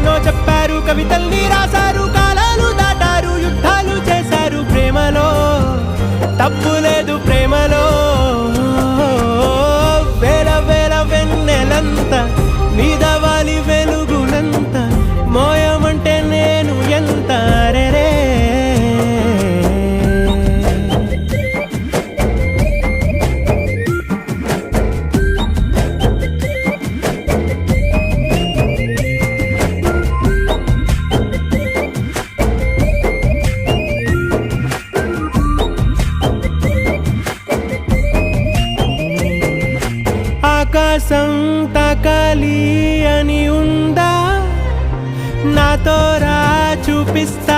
ఎన్నో చెప్పారు, కవితల్ని రాశారు, కాలాలు దాటారు, యుద్ధాలు చేశారు. ప్రేమలో తప్పు లేదు, ప్రేమలో వేల వేల వెన్నెలంత మీద వాలి వెలుగునంత మోయమంటే నేను ఎంత రే. ఆకాశం తాకాలి అని ఉందా, నాతో రా చూపిస్తా